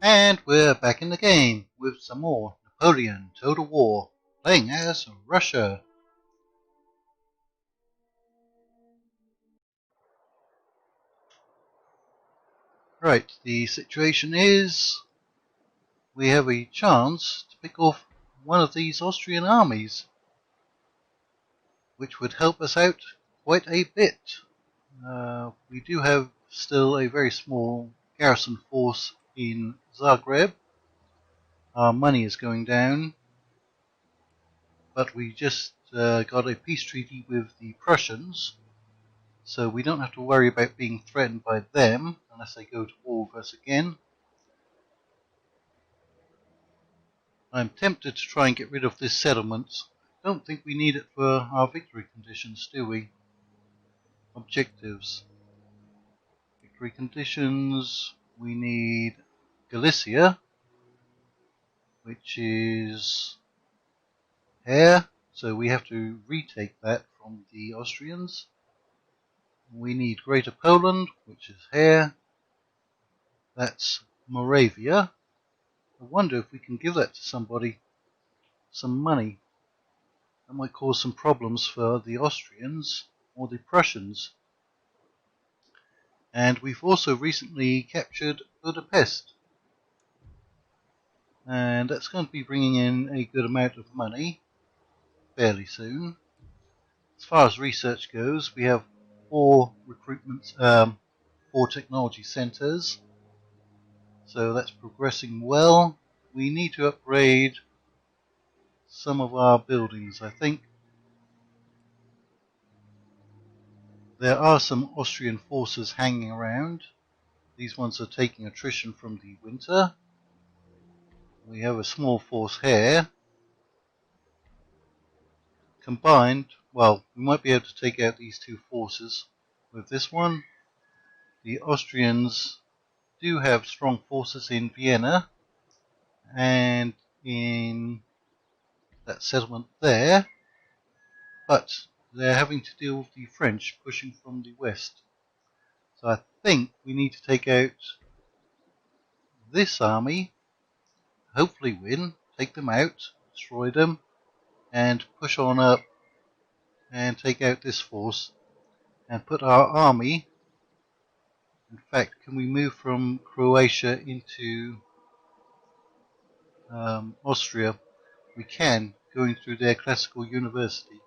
And we're back in the game with some more Napoleon Total War, playing as Russia. Right, the situation is we have a chance to pick off one of these Austrian armies, which would help us out quite a bit. We do have still a very small garrison force in Zagreb. Our money is going down, but we just got a peace treaty with the Prussians, so we don't have to worry about being threatened by them unless they go to war with us again. I'm tempted to try and get rid of this settlement. I don't think we need it for our victory conditions, do we? Objectives. Victory conditions, we need Galicia, which is here, so we have to retake that from the Austrians. We need Greater Poland, which is here. That's Moravia. I wonder if we can give that to somebody, some money. That might cause some problems for the Austrians or the Prussians. And we've also recently captured Budapest. And that's going to be bringing in a good amount of money fairly soon. As far as research goes, we have 4 technology centers. So that's progressing well. We need to upgrade some of our buildings, I think. There are some Austrian forces hanging around. These ones are taking attrition from the winter. We have a small force here. Combined, well, we might be able to take out these 2 forces with this one. The Austrians do have strong forces in Vienna and in that settlement there, but they're having to deal with the French pushing from the west. So I think we need to take out this army, hopefully win, take them out, destroy them, and push on up and take out this force and put our army. In fact, can we move from Croatia into Austria? We can, going through their classical university.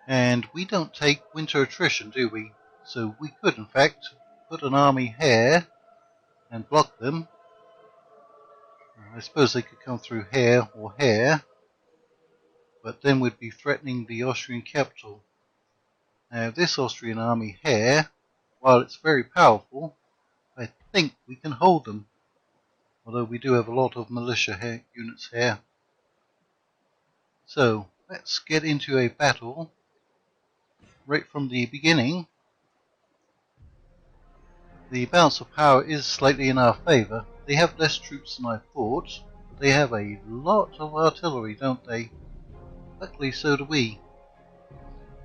And we don't take winter attrition, do we? So we could, in fact, put an army here and block them. I suppose they could come through here or here, but then we'd be threatening the Austrian capital. Now, this Austrian army here, while it's very powerful, I think we can hold them, although we do have a lot of militia units here. So, let's get into a battle right from the beginning. The balance of power is slightly in our favour. They have less troops than I thought, but they have a lot of artillery, don't they? Luckily, so do we.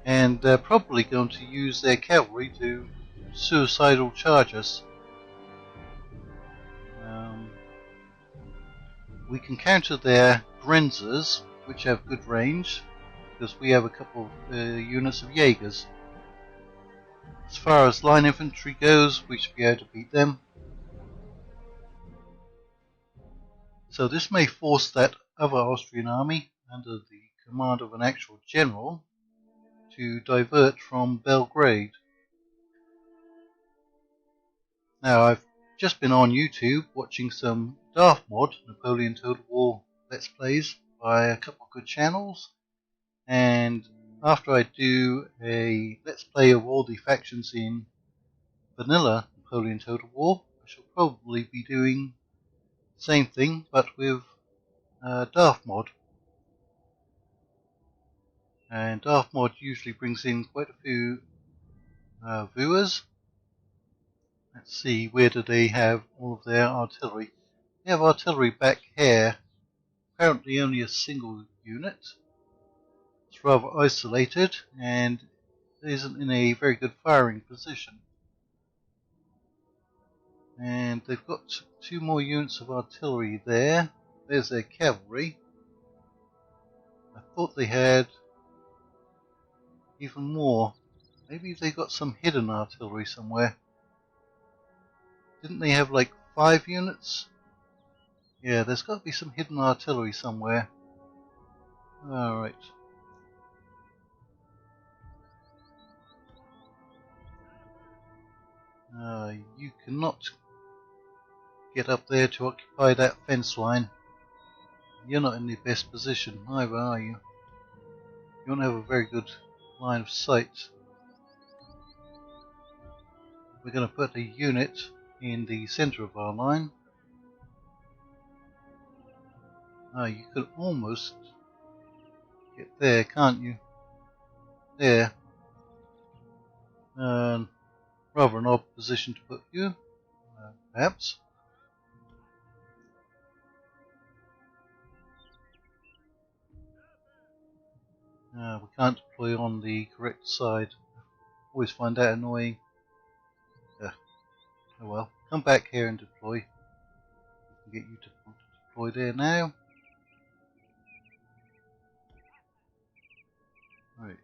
And they're probably going to use their cavalry to suicidal charge us. We can counter their Grenzers, which have good range, because we have a couple of units of Jaegers. As far as line infantry goes, we should be able to beat them. So this may force that other Austrian army, under the command of an actual general, to divert from Belgrade. Now, I've just been on YouTube watching some Mod Napoleon Total War Let's Plays by a couple of good channels, and after I do a Let's Play of all the factions in vanilla Napoleon Total War, I shall probably be doing the same thing, but with Mod. And Mod usually brings in quite a few viewers. Let's see, where do they have all of their artillery? They have artillery back here, apparently only a single unit. It's rather isolated and isn't in a very good firing position. And they've got 2 more units of artillery there. There's their cavalry. I thought they had even more. Maybe they got some hidden artillery somewhere. Didn't they have like 5 units? Yeah, there's got to be some hidden artillery somewhere. Alright. You cannot get up there to occupy that fence line. You're not in the best position either, are you? You don't have a very good line of sight. We're going to put a unit in the center of our line. You could almost get there, can't you? There. Rather an odd position to put you, perhaps. We can't deploy on the correct side. Always find that annoying. Oh well. Come back here and deploy. We can get you to deploy there now. Right.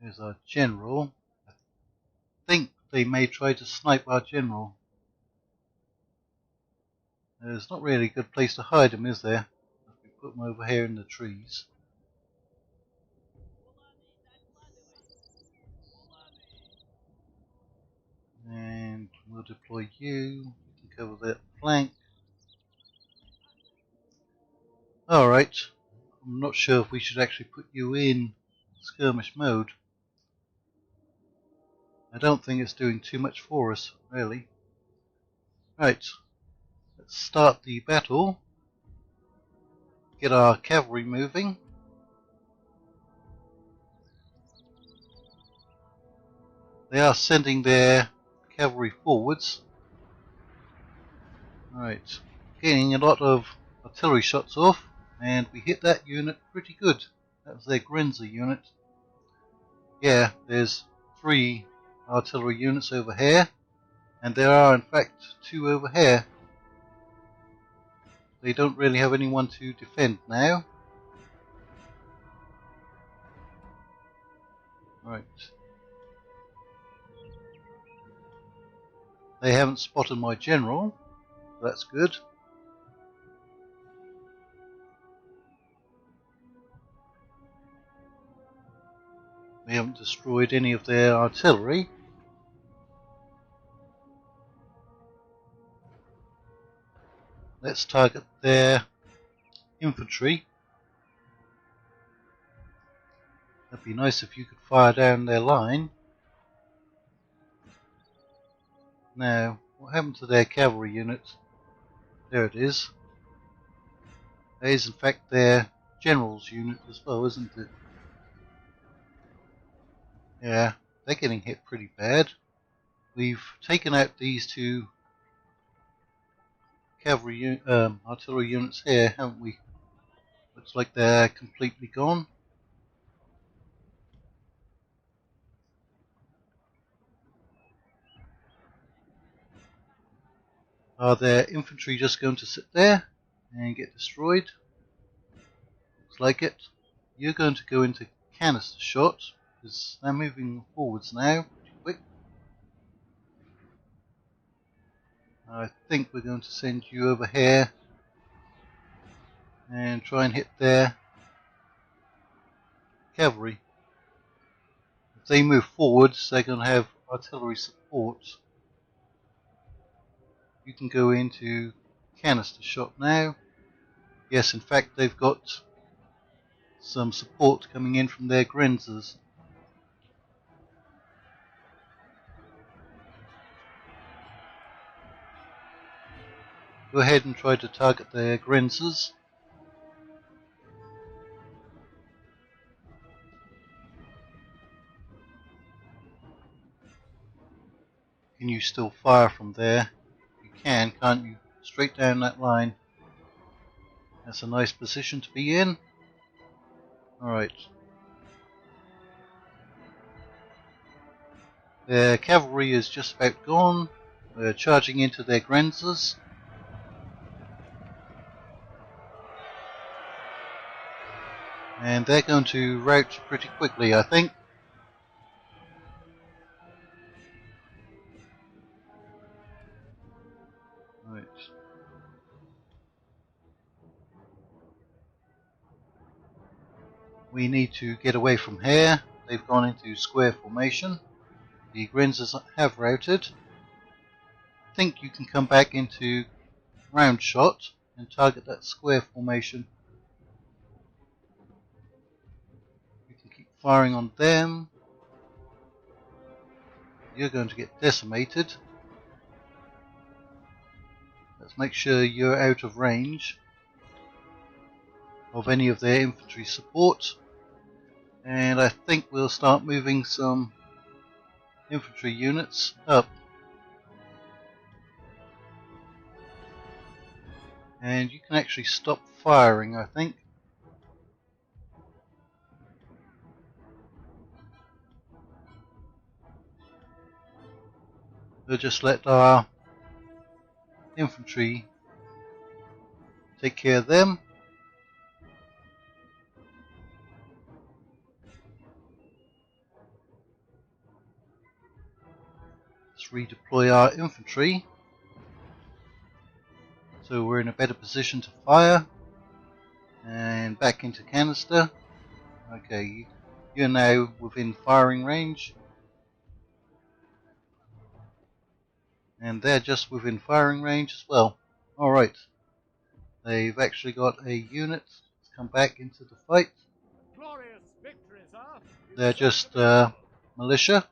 There's our general. I think they may try to snipe our general. There's not really a good place to hide him, is there? We put him over here in the trees. And we'll deploy you. You can cover that flank. Alright. I'm not sure if we should actually put you in skirmish mode. I don't think it's doing too much for us, really. Right. Let's start the battle. Get our cavalry moving. They are sending their cavalry forwards. Right, getting a lot of artillery shots off, and we hit that unit pretty good. That was their Grenzer unit. Yeah, there's 3 artillery units over here, and there are in fact 2 over here. They don't really have anyone to defend now. Right. They haven't spotted my general. That's good. We haven't destroyed any of their artillery. Let's target their infantry. That'd be nice if you could fire down their line. Now, what happened to their cavalry unit? There it is. That is in fact their general's unit as well, isn't it? Yeah, they're getting hit pretty bad. We've taken out these 2 cavalry artillery units here, haven't we? Looks like they're completely gone. Are their infantry just going to sit there and get destroyed? Looks like it. You're going to go into canister shot, because they're moving forwards now, pretty quick. I think we're going to send you over here and try and hit their cavalry. If they move forwards, they're going to have artillery support. You can go into canister shot now. Yes, in fact, they've got some support coming in from their Grenzers. Go ahead and try to target their Grenzers. Can you still fire from there? You can, can't you? Straight down that line. That's a nice position to be in. Alright. Their cavalry is just about gone. We're charging into their grenzers. And they're going to rout pretty quickly, I think. Right. We need to get away from here. They've gone into square formation. The grenzers have routed. I think you can come back into round shot and target that square formation. You can keep firing on them. You're going to get decimated. Let's make sure you're out of range of any of their infantry support. And I think we'll start moving some infantry units up. And you can actually stop firing, I think. We'll just let our infantry take care of them. Let's redeploy our infantry so we're in a better position to fire. And back into canister. Okay, you're now within firing range. And they're just within firing range as well. Alright, they've actually got a unit that's come back into the fight. They're just militia.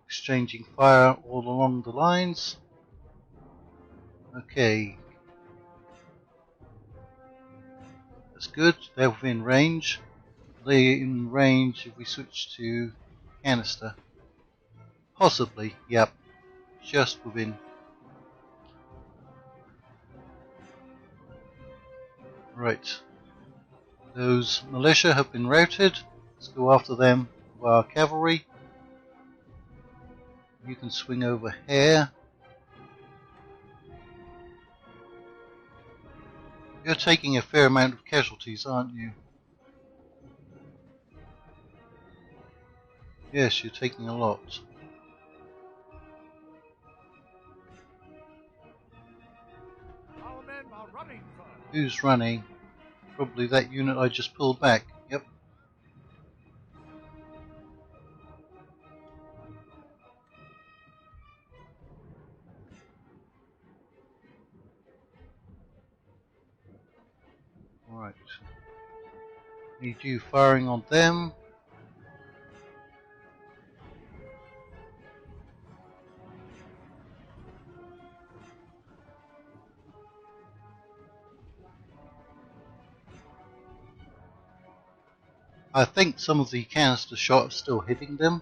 Exchanging fire all along the lines. Okay. That's good, they're within range. They're in range if we switch to canister. Possibly, yep. Just within. Right. Those militia have been routed. Let's go after them with our cavalry. You can swing over here. You're taking a fair amount of casualties, aren't you? Yes, you're taking a lot. Our men are running, sir. Who's running? Probably that unit I just pulled back. Yep. Right. Need you firing on them. I think some of the canister shot are still hitting them.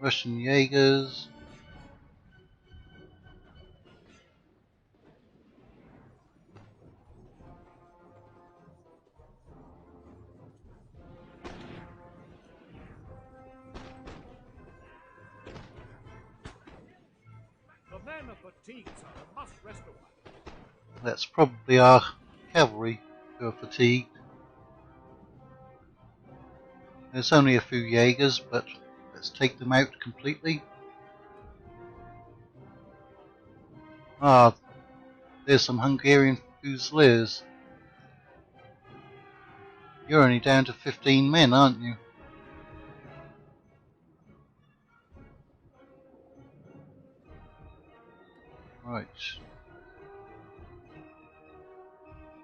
Russian Jaegers. The men are fatigued, sir, and must rest a while. That's probably our cavalry who are fatigued. There's only a few Jaegers, but let's take them out completely. Ah, there's some Hungarian Fusiliers. You're only down to 15 men, aren't you? Right.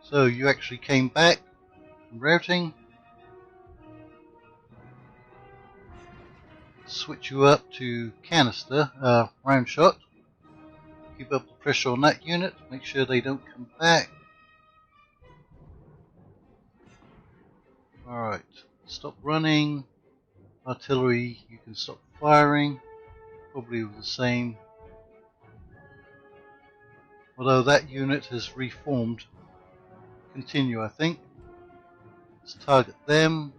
So you actually came back from routing. Switch you up to canister, round shot. Keep up the pressure on that unit, make sure they don't come back. Alright, stop running. Artillery, you can stop firing. Probably with the same. Although that unit has reformed continue, I think. Let's target them.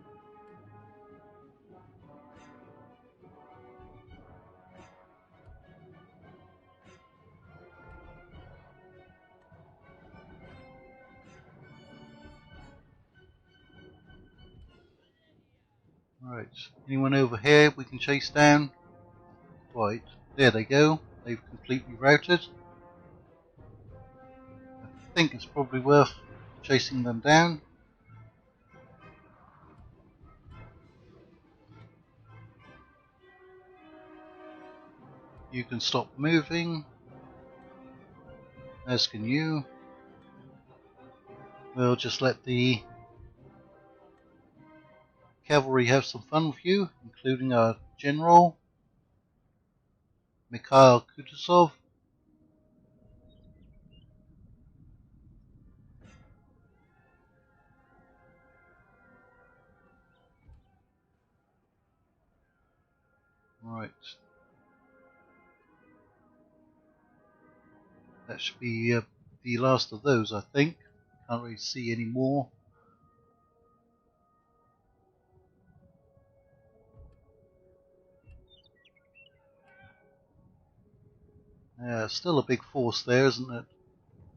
Right, anyone over here we can chase down? Right, there they go. They've completely routed. I think it's probably worth chasing them down. You can stop moving, as can you. We'll just let the cavalry have some fun with you, including our general, Mikhail Kutuzov. Right. That should be the last of those, I think. Can't really see any more. Yeah, still a big force there, isn't it?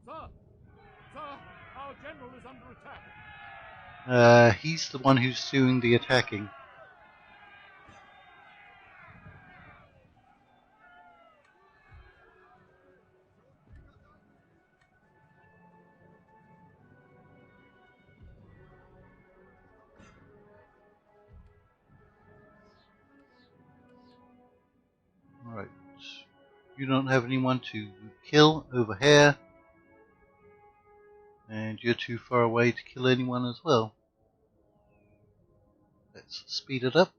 Sir! Sir! Our general is under attack. He's the one who's doing the attacking. Right. You don't have anyone to kill over here. And you're too far away to kill anyone as well. Let's speed it up.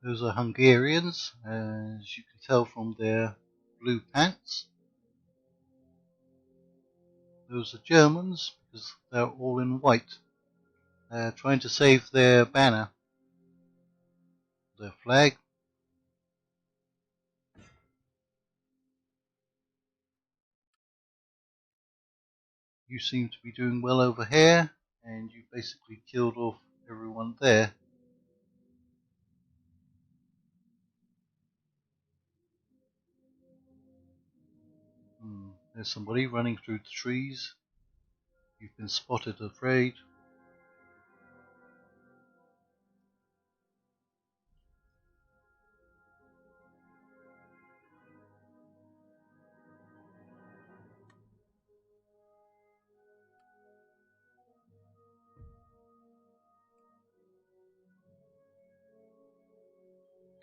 Those are Hungarians, as you can tell from their blue pants. Those are Germans, because they're all in white. They're trying to save their banner, their flag. You seem to be doing well over here, and you basically killed off everyone there. There's somebody running through the trees. You've been spotted, afraid.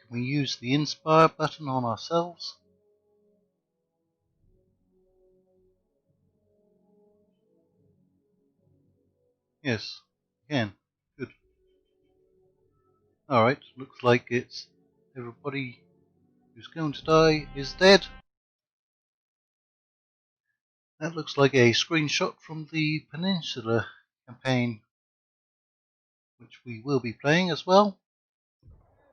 Can we use the Inspire button on ourselves? Yes, can. Good. Alright, looks like it's everybody who's going to die is dead. That looks like a screenshot from the Peninsula campaign, which we will be playing as well.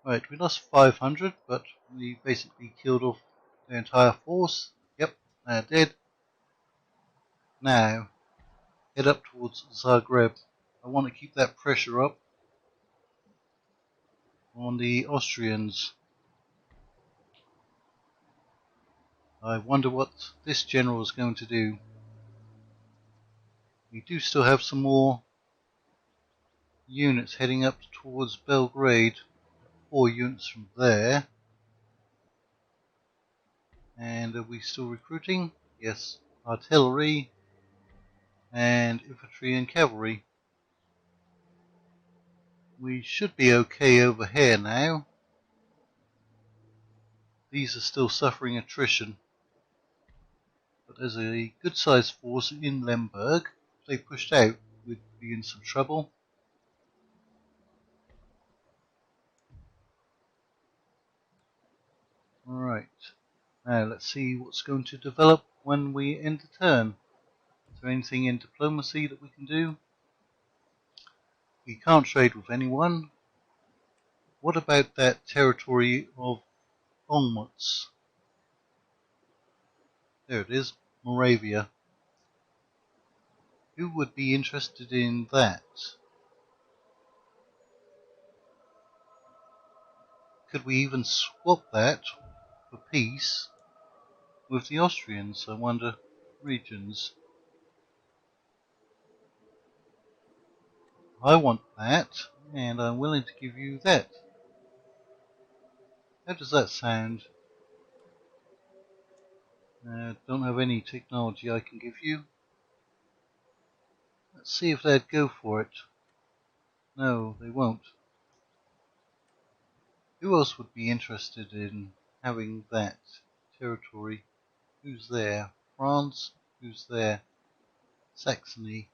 Right, we lost 500, but we basically killed off the entire force. Yep, they're dead. Now, head up towards Zagreb. I want to keep that pressure up on the Austrians. I wonder what this general is going to do. We do still have some more units heading up towards Belgrade. 4 units from there. And are we still recruiting? Yes. Artillery and infantry and cavalry. We should be okay over here now. These are still suffering attrition. But there's a good sized force in Lemberg. If they pushed out, we'd be in some trouble. Right. Now let's see what's going to develop when we end the turn. Is there anything in diplomacy that we can do? We can't trade with anyone. What about that territory of Olmutz? There it is, Moravia. Who would be interested in that? Could we even swap that for peace with the Austrians? I wonder. Regions. I want that, and I'm willing to give you that. How does that sound? Don't have any technology I can give you. Let's see if they'd go for it. No, they won't. Who else would be interested in having that territory? Who's there? France? Who's there? Saxony.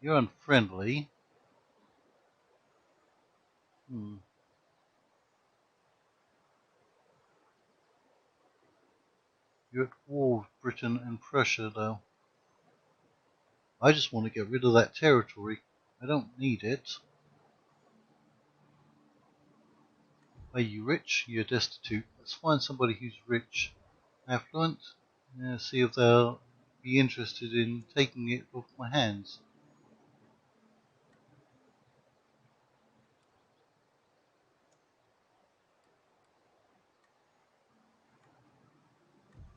You're unfriendly. You're at war with Britain and Prussia, though. I just want to get rid of that territory. I don't need it. Are you rich? You're destitute. Let's find somebody who's rich. Affluent? See if they'll be interested in taking it off my hands.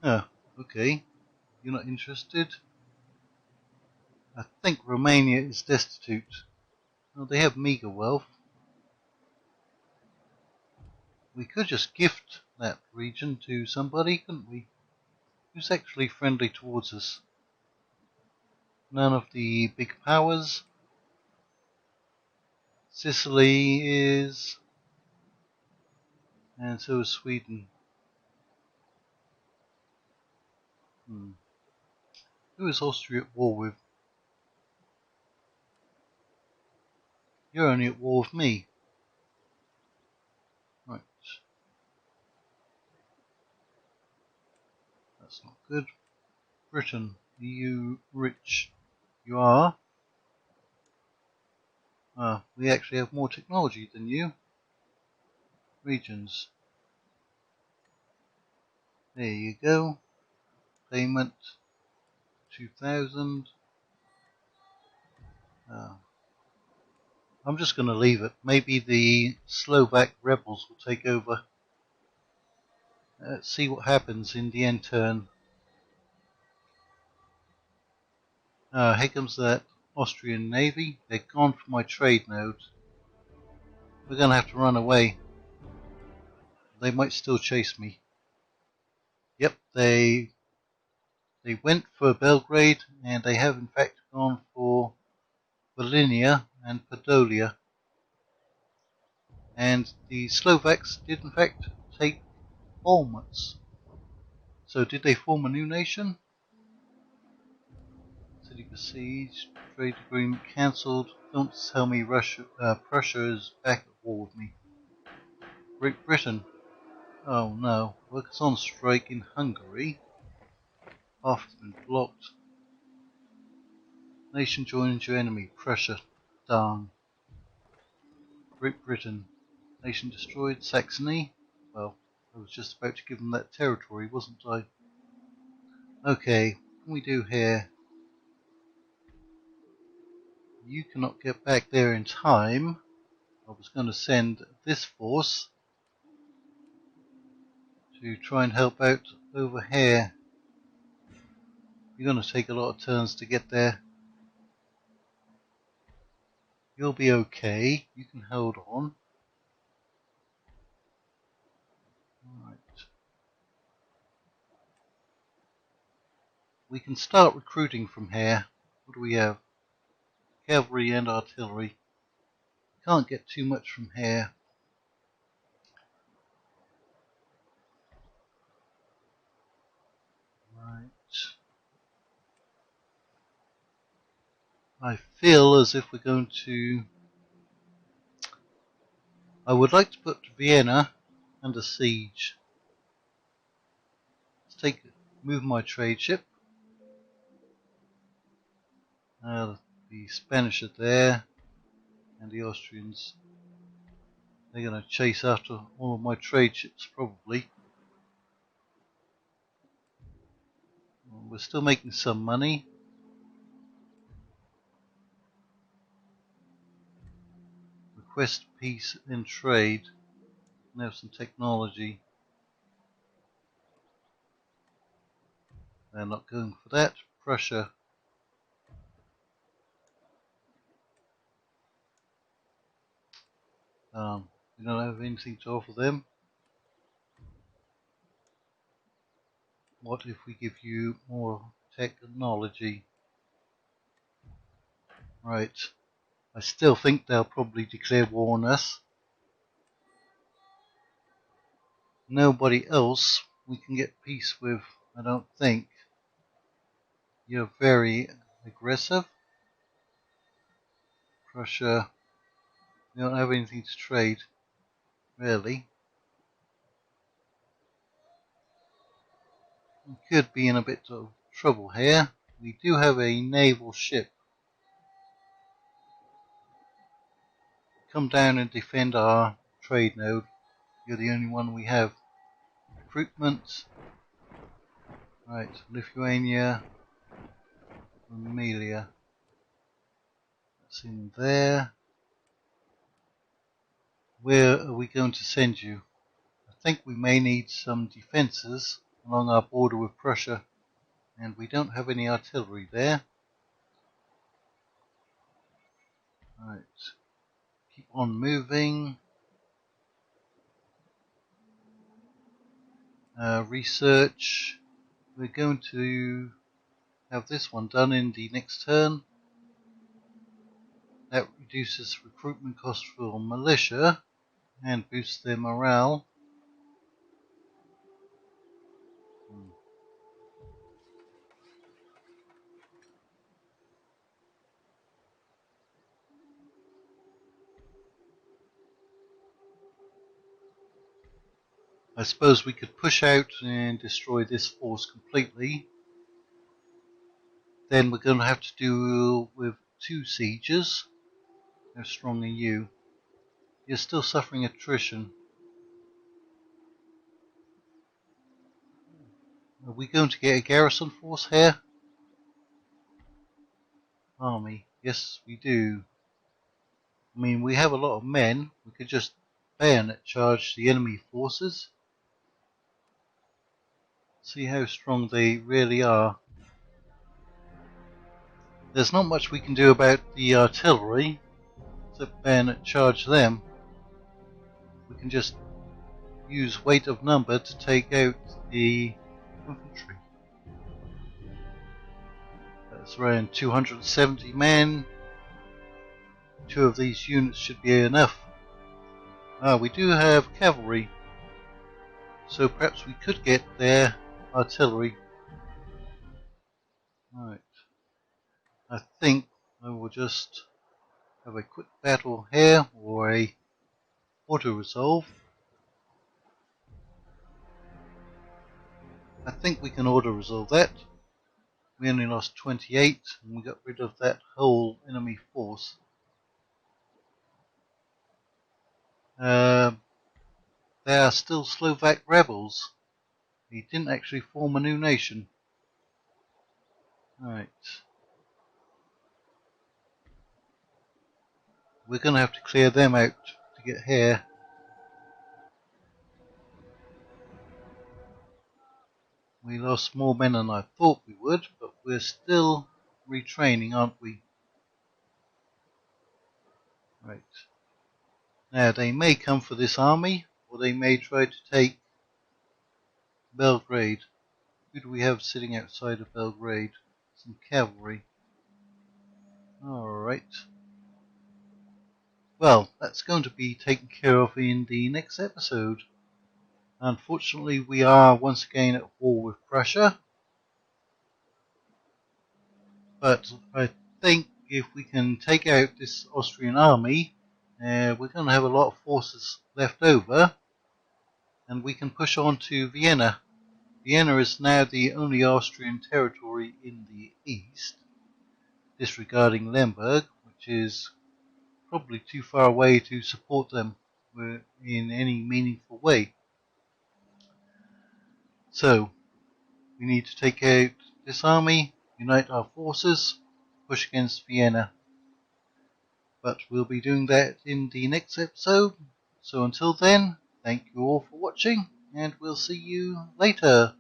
Oh, okay. You're not interested? I think Romania is destitute. Well, they have meager wealth. We could just gift that region to somebody, couldn't we? Who's actually friendly towards us? None of the big powers. Sicily is, and so is Sweden. Who is Austria at war with? You're only at war with me. Right. That's not good. Britain, are you rich? You are? Ah, we actually have more technology than you. Regions. There you go. Payment 2000. I'm just going to leave it. Maybe the Slovak rebels will take over. Let's see what happens in the end turn. Here comes that Austrian navy. They're gone from my trade node. We're going to have to run away. They might still chase me. Yep, they went for Belgrade, and they have in fact gone for Volhynia and Podolia. And the Slovaks did in fact take Olmutz. So did they form a new nation? City besieged, trade agreement cancelled. Don't tell me Prussia is back at war with me. Great Britain. Oh no, workers on strike in Hungary. Half has been blocked. Nation joins your enemy, Prussia. Darn. Great Britain. Nation destroyed, Saxony. Well, I was just about to give them that territory, wasn't I? Okay, what can we do here? You cannot get back there in time. I was going to send this force to try and help out over here. You're going to take a lot of turns to get there. You'll be okay. You can hold on. Right. We can start recruiting from here. What do we have? Cavalry and artillery. Can't get too much from here. Right. I feel as if we're going to... I would like to put Vienna under siege. Let's move my trade ship. The Spanish are there, and the Austrians. They're going to chase after all of my trade ships, probably. We're still making some money. Request peace and trade. Now some technology. They're not going for that. Prussia. We don't have anything to offer them. What if we give you more technology? Right. I still think they'll probably declare war on us. Nobody else we can get peace with, I don't think. You're very aggressive. Prussia, we don't have anything to trade, really. We could be in a bit of trouble here. We do have a naval ship. Come down and defend our trade node. You're the only one we have. Recruitment. Right, Lithuania, Amelia. That's in there. Where are we going to send you? I think we may need some defences along our border with Prussia, and we don't have any artillery there. Right, keep on moving. Research. We're going to have this one done in the next turn. That reduces recruitment costs for militia and boosts their morale. I suppose we could push out and destroy this force completely. Then we're going to have to deal with 2 sieges. How strong are you? You're still suffering attrition. Are we going to get a garrison force here? Army. Yes, we do. I mean, we have a lot of men. We could just bayonet charge the enemy forces. See how strong they really are. There's not much we can do about the artillery, except bayonet charge them. We can just use weight of number to take out the infantry. That's around 270 men. 2 of these units should be enough. We do have cavalry, so perhaps we could get their artillery. Right. I think I will just have a quick battle here, or a auto-resolve. I think we can auto-resolve that. We only lost 28, and we got rid of that whole enemy force. They are still Slovak rebels. They didn't actually form a new nation. Right. We're going to have to clear them out to get here. We lost more men than I thought we would, but we're still retraining, aren't we? Right. Now, they may come for this army, or they may try to take Belgrade. Who do we have sitting outside of Belgrade? Some cavalry. Alright. Well, that's going to be taken care of in the next episode. Unfortunately, we are once again at war with Prussia. But I think if we can take out this Austrian army, we're going to have a lot of forces left over, and we can push on to Vienna. Vienna is now the only Austrian territory in the east, disregarding Lemberg, which is probably too far away to support them in any meaningful way. So, we need to take out disarmy, unite our forces, push against Vienna. But we'll be doing that in the next episode. So until then, thank you all for watching, and we'll see you later.